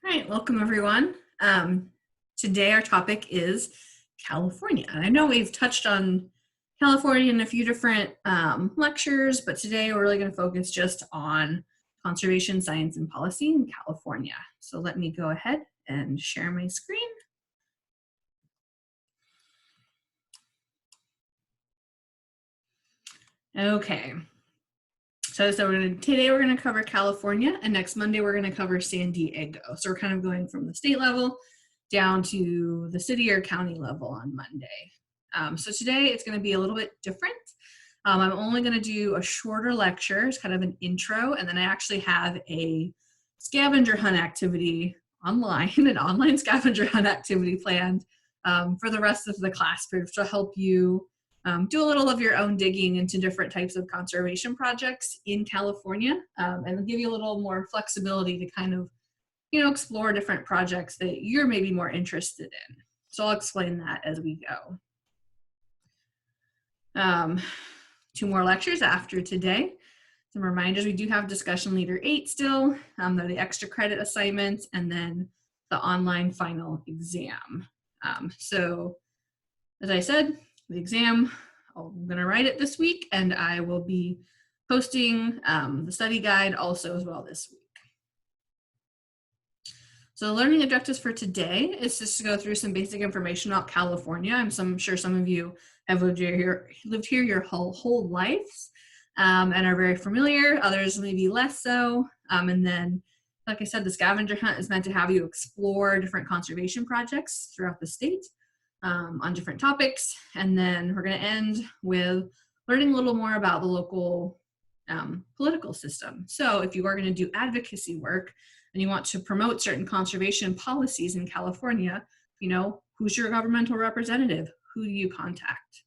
All right, welcome everyone. Today our topic is California. And I know we've touched on California in a few different lectures, but today we're really going to focus just on conservation science and policy in California. So let me go ahead and share my screen. Okay. So today we're going to cover California, and next Monday we're going to cover San Diego. So we're kind of going from the state level down to the city or county level on Monday. So today it's going to be a little bit different. I'm only going to do a shorter lecture. It's kind of an intro, and then I actually have a scavenger hunt activity online, an online scavenger hunt activity planned for the rest of the class to help you do a little of your own digging into different types of conservation projects in California, and give you a little more flexibility to kind of, explore different projects that you're maybe more interested in. So I'll explain that as we go. 2 more lectures after today. Some reminders, we do have discussion leader 8 still, they're the extra credit assignments, and then the online final exam. So as I said, the exam, I'm going to write it this week, and I will be posting the study guide also as well this week. So the learning objectives for today is just to go through some basic information about California. I'm sure some of you have lived here your whole lives and are very familiar. Others maybe less so. And then, like I said, the scavenger hunt is meant to have you explore different conservation projects throughout the state on different topics. And then we're going to end with learning a little more about the local political system. So if you are going to do advocacy work and you want to promote certain conservation policies in California, who's your governmental representative? Who do you contact?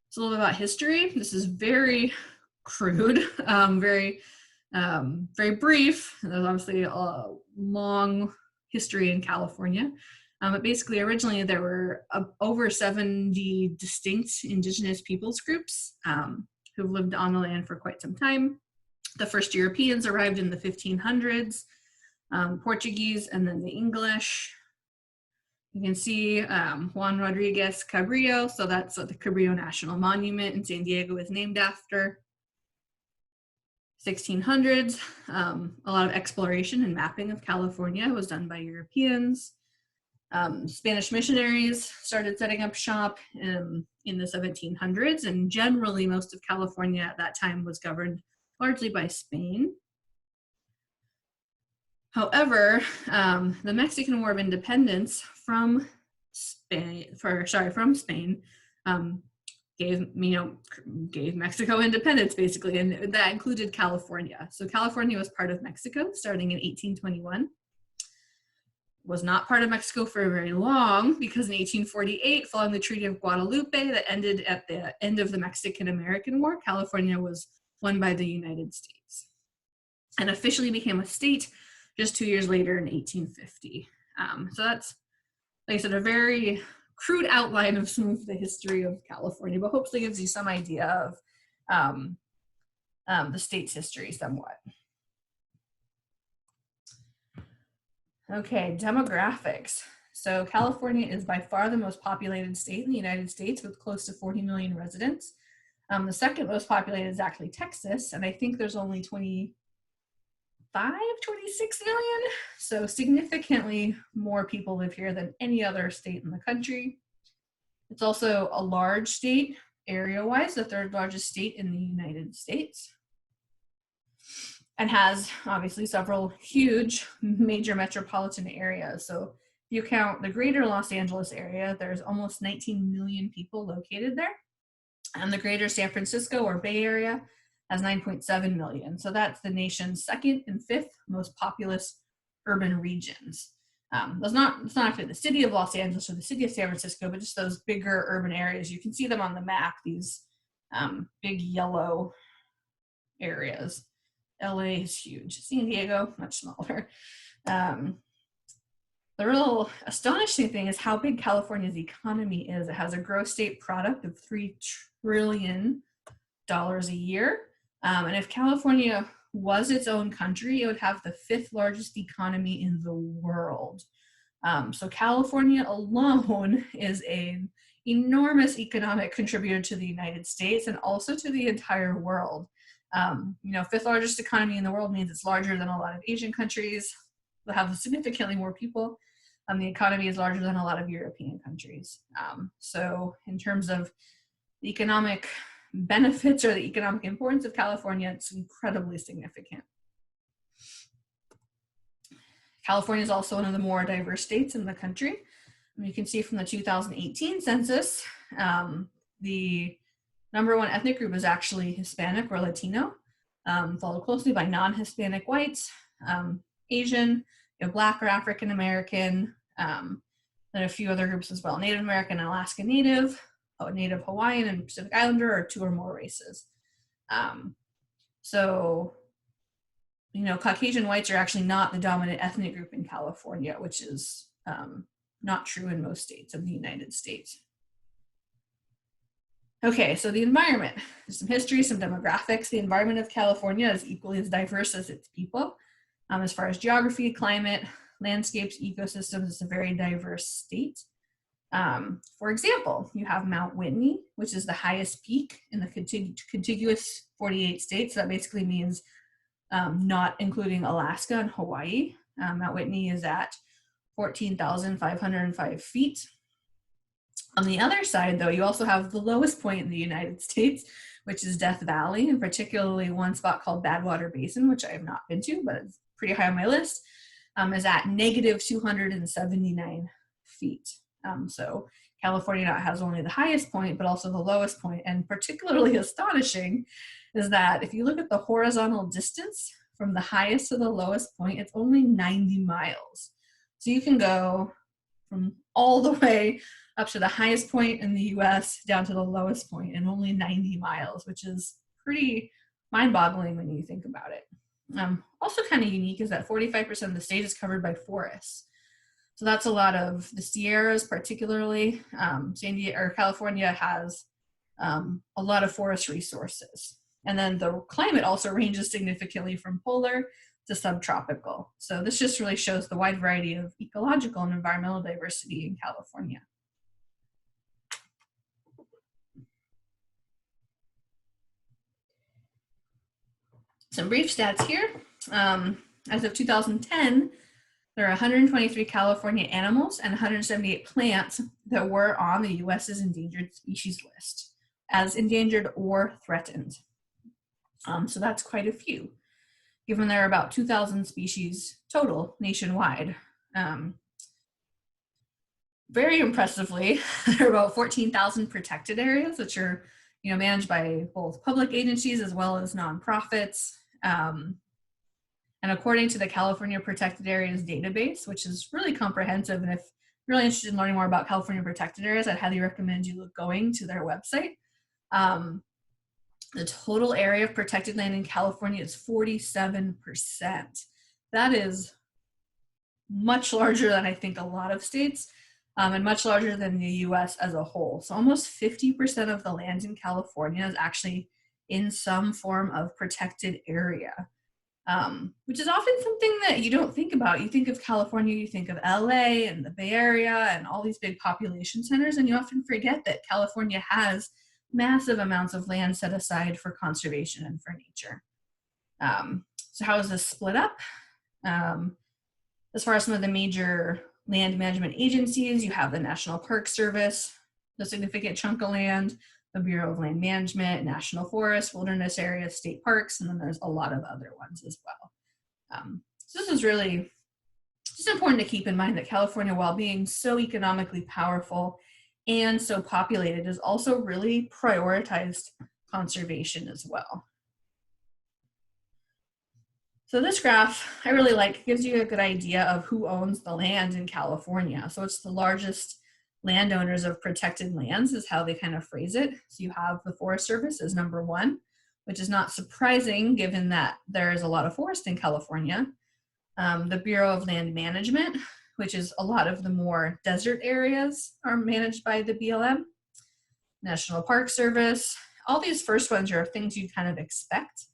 So a little bit about history. This is very crude, very brief. There's obviously a long history in California. But basically, originally there were over 70 distinct indigenous peoples groups who've lived on the land for quite some time. The first Europeans arrived in the 1500s, Portuguese, and then the English. You can see Juan Rodriguez Cabrillo, so that's what the Cabrillo National Monument in San Diego is named after. 1600s, a lot of exploration and mapping of California was done by Europeans. Spanish missionaries started setting up shop in the 1700s, and generally most of California at that time was governed largely by Spain. However, the Mexican War of Independence from Spain gave Mexico independence basically, and that included California. So California was part of Mexico starting in 1821. Was not part of Mexico for very long, because in 1848, following the Treaty of Guadalupe that ended at the end of the Mexican-American War, California was won by the United States and officially became a state just 2 years later in 1850. So that's, like I said, a very crude outline of some of the history of California, but hopefully gives you some idea of the state's history somewhat. Okay, demographics. So California is by far the most populated state in the United States with close to 40 million residents. The second most populated is actually Texas, and I think there's only 26 million. So significantly more people live here than any other state in the country. It's also a large state area-wise, the 3rd largest state in the United States, and has obviously several huge major metropolitan areas. So if you count the greater Los Angeles area, there's almost 19 million people located there. And the greater San Francisco or Bay Area has 9.7 million. So that's the nation's 2nd and 5th most populous urban regions. It's not actually the city of Los Angeles or the city of San Francisco, but just those bigger urban areas. You can see them on the map, these big yellow areas. LA is huge. San Diego, much smaller. The real astonishing thing is how big California's economy is. It has a gross state product of $3 trillion a year. And if California was its own country, it would have the 5th largest economy in the world. So California alone is an enormous economic contributor to the United States and also to the entire world. 5th largest economy in the world means it's larger than a lot of Asian countries that have significantly more people. The economy is larger than a lot of European countries. So in terms of the economic benefits or the economic importance of California, it's incredibly significant. California is also one of the more diverse states in the country. You can see from the 2018 census, the #1 ethnic group is actually Hispanic or Latino, followed closely by non-Hispanic whites, Asian, Black or African American, then a few other groups as well. Native American and Alaska Native, Native Hawaiian and Pacific Islander, or 2 or more races. Caucasian whites are actually not the dominant ethnic group in California, which is not true in most states of the United States. Okay, so the environment. There's some history, some demographics. The environment of California is equally as diverse as its people. As far as geography, climate, landscapes, ecosystems, it's a very diverse state. For example, you have Mount Whitney, which is the highest peak in the contiguous 48 states. So that basically means not including Alaska and Hawaii. Mount Whitney is at 14,505 feet. On the other side, though, you also have the lowest point in the United States, which is Death Valley, and particularly one spot called Badwater Basin, which I have not been to, but it's pretty high on my list, is at negative 279 feet. So California not has only the highest point, but also the lowest point. And particularly astonishing is that if you look at the horizontal distance from the highest to the lowest point, it's only 90 miles. So you can go from all the way up to the highest point in the US down to the lowest point in only 90 miles, which is pretty mind-boggling when you think about it. Also kind of unique is that 45% of the state is covered by forests. So that's a lot of the Sierras, particularly. California has a lot of forest resources. And then the climate also ranges significantly from polar to subtropical. So this just really shows the wide variety of ecological and environmental diversity in California. Some brief stats here. As of 2010, there are 123 California animals and 178 plants that were on the US's endangered species list as endangered or threatened. So that's quite a few, given there are about 2,000 species total nationwide. Very impressively, there are about 14,000 protected areas, which are managed by both public agencies as well as nonprofits. And according to the California Protected Areas database, which is really comprehensive, and if you're really interested in learning more about California protected areas, I'd highly recommend you going to their website. The total area of protected land in California is 47%. That is much larger than I think a lot of states, and much larger than the US as a whole. So almost 50% of the land in California is actually in some form of protected area, which is often something that you don't think about. You think of California, you think of LA and the Bay Area and all these big population centers, and you often forget that California has massive amounts of land set aside for conservation and for nature. So how is this split up? As far as some of the major land management agencies, you have the National Park Service, the significant chunk of land, the Bureau of Land Management, National Forests, wilderness areas, state parks, and then there's a lot of other ones as well. So this is really just important to keep in mind that California, while being so economically powerful and so populated, is also really prioritized conservation as well. So this graph I really like, gives you a good idea of who owns the land in California. So it's the largest landowners of protected lands is how they kind of phrase it. So you have the Forest Service as #1, which is not surprising given that there's a lot of forest in California. The Bureau of Land Management, which is a lot of the more desert areas are managed by the BLM. National Park Service. All these first ones are things you'd kind of expect.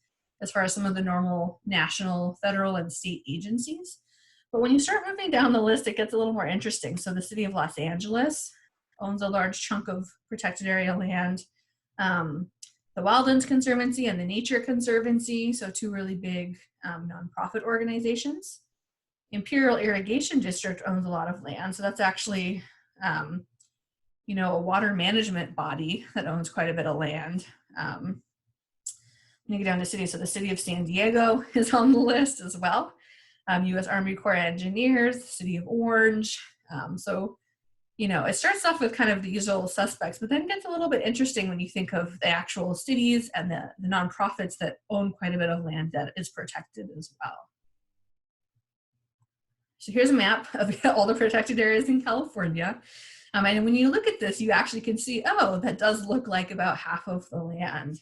as far as some of the normal national, federal, and state agencies. But when you start moving down the list, it gets a little more interesting. So the city of Los Angeles owns a large chunk of protected area land. The Wildlands Conservancy and the Nature Conservancy, so two really big nonprofit organizations. Imperial Irrigation District owns a lot of land, so that's actually a water management body that owns quite a bit of land. When you get down to cities, so the city of San Diego is on the list as well. U.S. Army Corps of Engineers, the city of Orange. It starts off with kind of the usual suspects, but then gets a little bit interesting when you think of the actual cities and the nonprofits that own quite a bit of land that is protected as well. So here's a map of all the protected areas in California. And when you look at this, you actually can see, oh, that does look like about half of the land.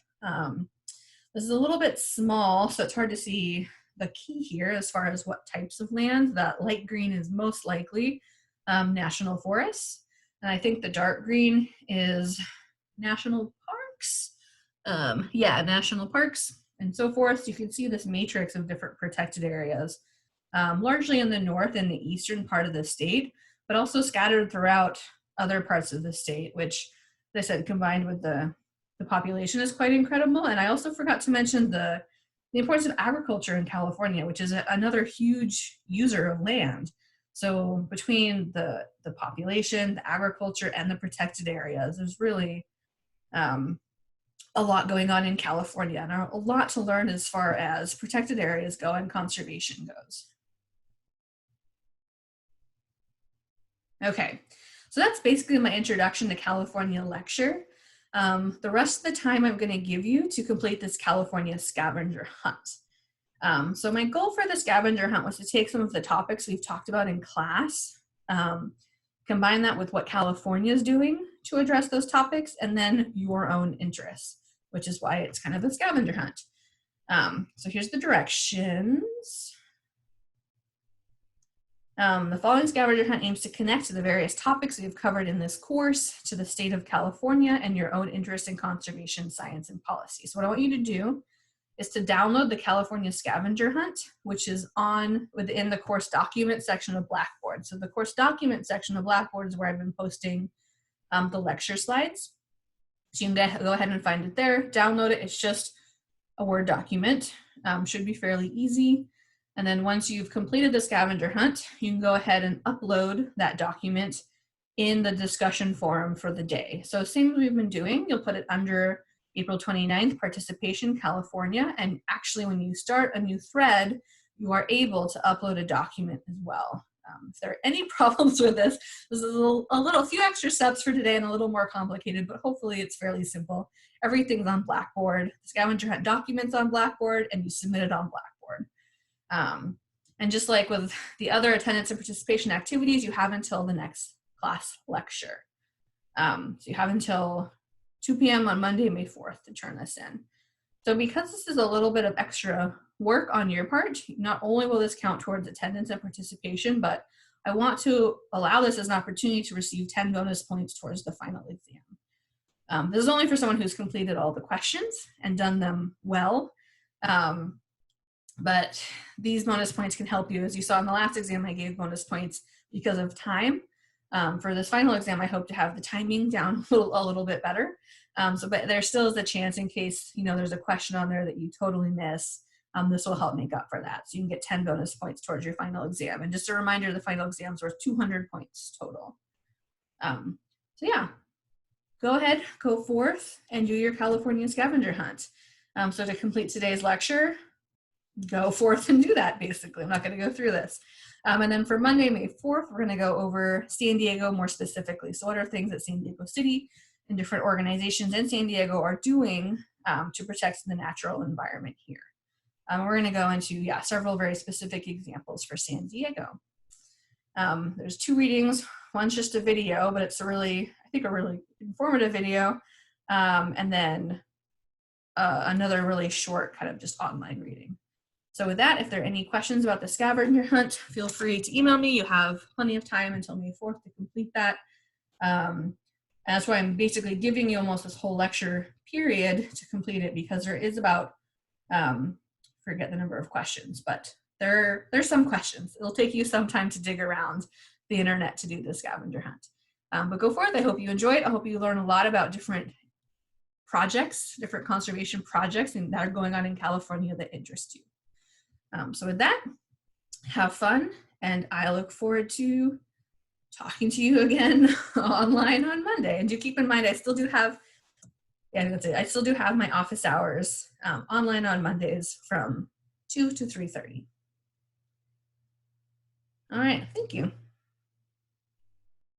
This is a little bit small, so it's hard to see the key here as far as what types of land. That light green is most likely national forests. And I think the dark green is national parks. National parks and so forth. So you can see this matrix of different protected areas, largely in the north and the eastern part of the state, but also scattered throughout other parts of the state, which, as I said, combined with the population is quite incredible. And I also forgot to mention the importance of agriculture in California, which is another huge user of land. So between the population, the agriculture, and the protected areas, there's really a lot going on in California, and a lot to learn as far as protected areas go and conservation goes. Okay, so that's basically my introduction to California lecture. The rest of the time I'm going to give you to complete this California Scavenger Hunt. So my goal for the scavenger hunt was to take some of the topics we've talked about in class, combine that with what California is doing to address those topics, and then your own interests, which is why it's kind of a scavenger hunt. So here's the directions. The following scavenger hunt aims to connect to the various topics we've covered in this course, to the state of California, and your own interest in conservation, science, and policy. So what I want you to do is to download the California Scavenger Hunt, which is within the course document section of Blackboard. So the course document section of Blackboard is where I've been posting the lecture slides. So you can go ahead and find it there, download it. It's just a Word document, should be fairly easy. And then once you've completed the scavenger hunt, you can go ahead and upload that document in the discussion forum for the day. So same as we've been doing, you'll put it under April 29th, Participation California. And actually when you start a new thread, you are able to upload a document as well. If there are any problems with this is a few extra steps for today and a little more complicated, but hopefully it's fairly simple. Everything's on Blackboard. The scavenger hunt documents on Blackboard, and you submit it on Blackboard. And just like with the other attendance and participation activities, you have until the next class lecture. So you have until 2 p.m. on Monday, May 4th to turn this in. So because this is a little bit of extra work on your part, not only will this count towards attendance and participation, but I want to allow this as an opportunity to receive 10 bonus points towards the final exam. This is only for someone who's completed all the questions and done them well. But these bonus points can help you. As you saw in the last exam, I gave bonus points because of time. For this final exam, I hope to have the timing down a little bit better. But there still is a chance in case there's a question on there that you totally miss. This will help make up for that. So you can get 10 bonus points towards your final exam. And just a reminder, the final exam is worth 200 points total. So yeah, go ahead, go forth, and do your California Scavenger Hunt. So to complete today's lecture, go forth and do that, basically. I'm not going to go through this. And then for Monday, May 4th, we're going to go over San Diego more specifically. So what are things that San Diego City and different organizations in San Diego are doing to protect the natural environment here? We're going to go into, several very specific examples for San Diego. There's 2 readings. One's just a video, but it's a really informative video. And then another really short kind of just online reading. So with that, if there are any questions about the scavenger hunt, feel free to email me. You have plenty of time until May 4th to complete that. And that's why I'm basically giving you almost this whole lecture period to complete it, because there is about forget the number of questions, but there's some questions. It'll take you some time to dig around the internet to do the scavenger hunt. But go forth. I hope you enjoy it. I hope you learn a lot about different projects, different conservation projects that are going on in California that interest you. So with that, have fun, and I look forward to talking to you again online on Monday. And do keep in mind, I still do have my office hours online on Mondays from 2 to 3:30. All right, thank you.